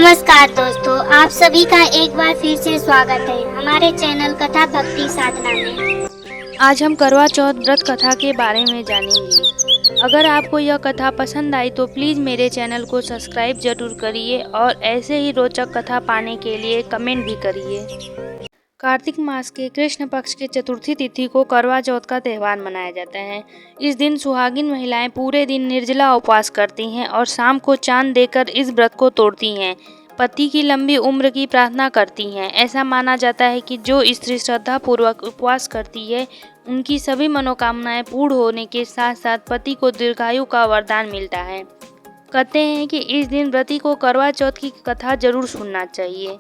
नमस्कार दोस्तों, आप सभी का एक बार फिर से स्वागत है हमारे चैनल कथा भक्ति साधना में। आज हम करवा चौथ व्रत कथा के बारे में जानेंगे। अगर आपको यह कथा पसंद आई तो प्लीज़ मेरे चैनल को सब्सक्राइब जरूर करिए और ऐसे ही रोचक कथा पाने के लिए कमेंट भी करिए। कार्तिक मास के कृष्ण पक्ष के चतुर्थी तिथि को करवा चौथ का त्यौहार मनाया जाता है। इस दिन सुहागिन महिलाएं पूरे दिन निर्जला उपवास करती हैं और शाम को चांद देकर इस व्रत को तोड़ती हैं। पति की लंबी उम्र की प्रार्थना करती हैं। ऐसा माना जाता है कि जो स्त्री श्रद्धा पूर्वक उपवास करती है उनकी सभी मनोकामनाएं पूर्ण होने के साथ साथ पति को दीर्घायु का वरदान मिलता है। कहते हैं कि इस दिन व्रती को करवा चौथ की कथा जरूर सुनना चाहिए।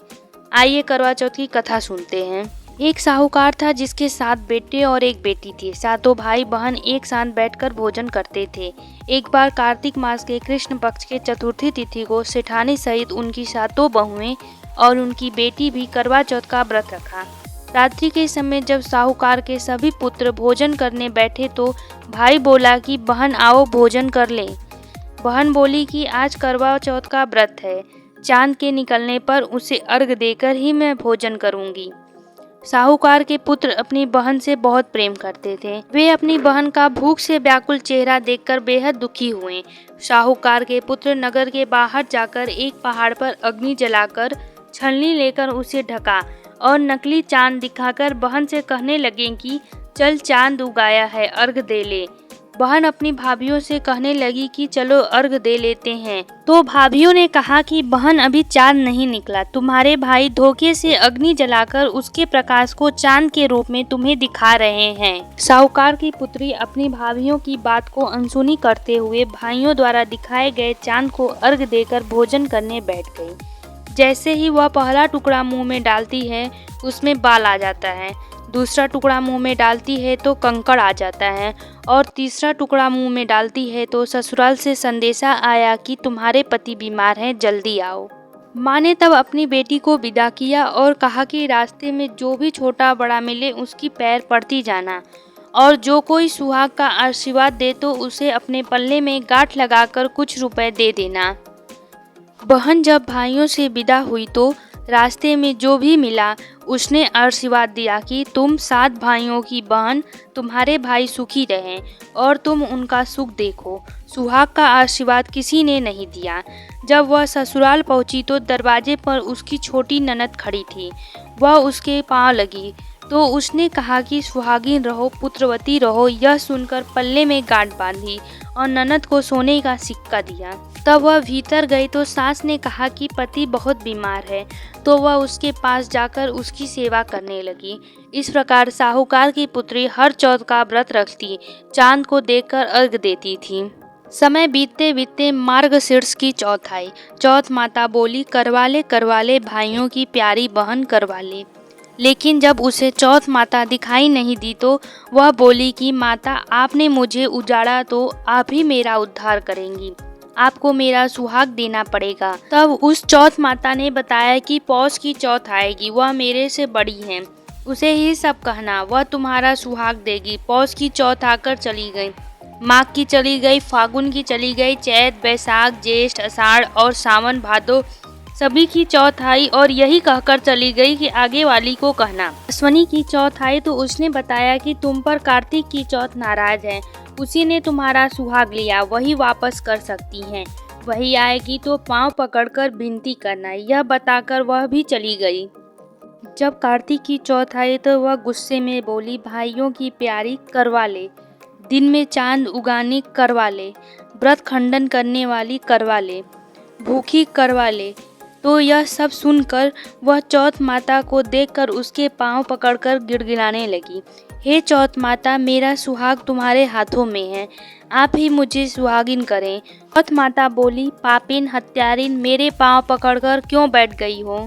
आइए करवा चौथ की कथा सुनते हैं। एक साहूकार था जिसके 7 बेटे और एक बेटी थी। सातों भाई बहन एक साथ बैठकर भोजन करते थे। एक बार कार्तिक मास के कृष्ण पक्ष के चतुर्थी तिथि को सेठानी सहित उनकी 7 बहुएं और उनकी बेटी भी करवा चौथ का व्रत रखा। रात्रि के समय जब साहूकार के सभी पुत्र भोजन करने बैठे तो भाई बोला कि बहन आओ भोजन कर लें। बहन बोली कि आज करवा चौथ का व्रत है, चांद के निकलने पर उसे अर्घ देकर ही मैं भोजन करूंगी। साहूकार के पुत्र अपनी बहन से बहुत प्रेम करते थे। वे अपनी बहन का भूख से व्याकुल चेहरा देखकर बेहद दुखी हुए। साहूकार के पुत्र नगर के बाहर जाकर एक पहाड़ पर अग्नि जलाकर छलनी लेकर उसे ढका और नकली चांद दिखाकर बहन से कहने लगे कि चल चांद उगाया है, अर्घ दे ले। बहन अपनी भाभीियों से कहने लगी कि चलो अर्घ दे लेते हैं। तो भाभीियों ने कहा कि बहन अभी चांद नहीं निकला, तुम्हारे भाई धोखे से अग्नि जलाकर उसके प्रकाश को चांद के रूप में तुम्हें दिखा रहे हैं। साहूकार की पुत्री अपनी भाभीियों की बात को अनसुनी करते हुए भाइयों द्वारा दिखाए गए चांद को अर्घ देकर भोजन करने बैठ गई। जैसे ही वह पहला टुकड़ा मुंह में डालती है उसमें बाल आ जाता है, दूसरा टुकड़ा मुंह में डालती है तो कंकड़ आ जाता है और तीसरा टुकड़ा मुंह में डालती है तो ससुराल से संदेशा आया कि तुम्हारे पति बीमार हैं, जल्दी आओ। माँ ने तब अपनी बेटी को विदा किया और कहा कि रास्ते में जो भी छोटा बड़ा मिले उसकी पैर पड़ती जाना और जो कोई सुहाग का आशीर्वाद दे तो उसे अपने पल्ले में गांठ लगाकर कुछ रुपए दे देना। बहन जब भाइयों से विदा हुई तो रास्ते में जो भी मिला उसने आशीर्वाद दिया कि तुम 7 भाइयों की बहन, तुम्हारे भाई सुखी रहें और तुम उनका सुख देखो। सुहाग का आशीर्वाद किसी ने नहीं दिया। जब वह ससुराल पहुंची तो दरवाजे पर उसकी छोटी ननद खड़ी थी। वह उसके पांव लगी तो उसने कहा कि सुहागिन रहो, पुत्रवती रहो। यह सुनकर पल्ले में गांठ बांधी और ननद को सोने का सिक्का दिया। तब वह भीतर गई तो सास ने कहा कि पति बहुत बीमार है, तो वह उसके पास जाकर उसकी सेवा करने लगी। इस प्रकार साहूकार की पुत्री हर चौथ का व्रत रखती, चांद को देखकर अर्घ देती थी। समय बीतते बीतते मार्गशीर्ष की चौथ आई। चौथ माता बोली करवा ले भाइयों की प्यारी बहन करवा ले। लेकिन जब उसे चौथ माता दिखाई नहीं दी तो वह बोली कि माता आपने मुझे उजाड़ा तो आप ही मेरा उद्धार करेंगी, आपको मेरा सुहाग देना पड़ेगा। तब उस चौथ माता ने बताया कि पौष की चौथ आएगी, वह मेरे से बड़ी है, उसे ही सब कहना, वह तुम्हारा सुहाग देगी। पौष की चौथ आकर चली गई, माघ की चली गई, फागुन की चली गई, चैत बैसाख ज्येष्ठ अषाढ़ और सावन भादो सभी की चौथ आई और यही कहकर चली गई कि आगे वाली को कहना। अश्वनी की चौथ आई तो उसने बताया कि तुम पर कार्तिक की चौथ नाराज है, उसी ने तुम्हारा सुहाग लिया, वही वापस कर सकती हैं, वही आएगी तो पांव पकड़कर विनती करना। यह बताकर वह भी चली गई। जब कार्तिक की चौथ आई तो वह गुस्से में बोली, भाइयों की प्यारी करवा ले, दिन में चांद उगाने करवा ले, व्रत खंडन करने वाली करवा ले, भूखी करवा ले। तो यह सब सुनकर वह चौथ माता को देखकर उसके पांव पकड़कर गिड़गिड़ाने लगी। हे चौथ माता, मेरा सुहाग तुम्हारे हाथों में है, आप ही मुझे सुहागिन करें। चौथ माता बोली, पापिन हत्यारिन, मेरे पांव पकड़कर क्यों बैठ गई हो?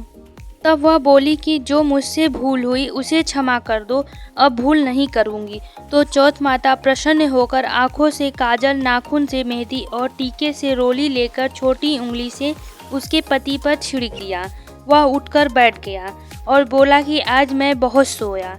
तब वह बोली कि जो मुझसे भूल हुई उसे क्षमा कर दो, अब भूल नहीं करूंगी। तो चौथ माता प्रसन्न होकर आंखों से काजल, नाखून से मेहंदी और टीके से रोली लेकर छोटी उंगली से उसके पति पर छिड़क दिया। वह उठकर बैठ गया और बोला कि आज मैं बहुत सोया,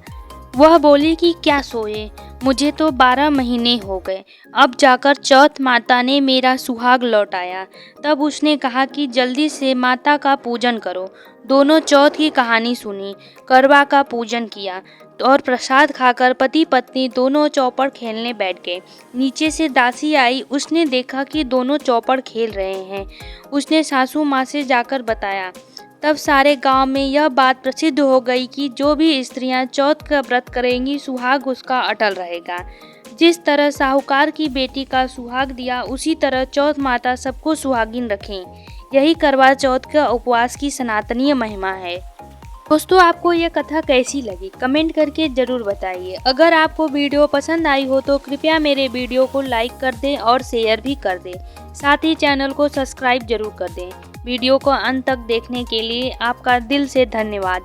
वह बोली कि क्या सोए, मुझे तो 12 महीने हो गए, अब जाकर चौथ माता ने मेरा सुहाग लौटाया। तब उसने कहा कि जल्दी से माता का पूजन करो। दोनों चौथ की कहानी सुनी, करवा का पूजन किया और प्रसाद खाकर पति पत्नी दोनों चौपड़ खेलने बैठ गए। नीचे से दासी आई, उसने देखा कि दोनों चौपड़ खेल रहे हैं। उसने सासू माँ से जाकर बताया। तब सारे गांव में यह बात प्रसिद्ध हो गई कि जो भी स्त्रियां चौथ का व्रत करेंगी सुहाग उसका अटल रहेगा। जिस तरह साहूकार की बेटी का सुहाग दिया, उसी तरह चौथ माता सबको सुहागिन रखें। यही करवा चौथ का उपवास की सनातनीय महिमा है। दोस्तों, आपको यह कथा कैसी लगी कमेंट करके ज़रूर बताइए। अगर आपको वीडियो पसंद आई हो तो कृपया मेरे वीडियो को लाइक कर दें और शेयर भी कर दें। साथ ही चैनल को सब्सक्राइब जरूर कर दें। वीडियो को अंत तक देखने के लिए आपका दिल से धन्यवाद।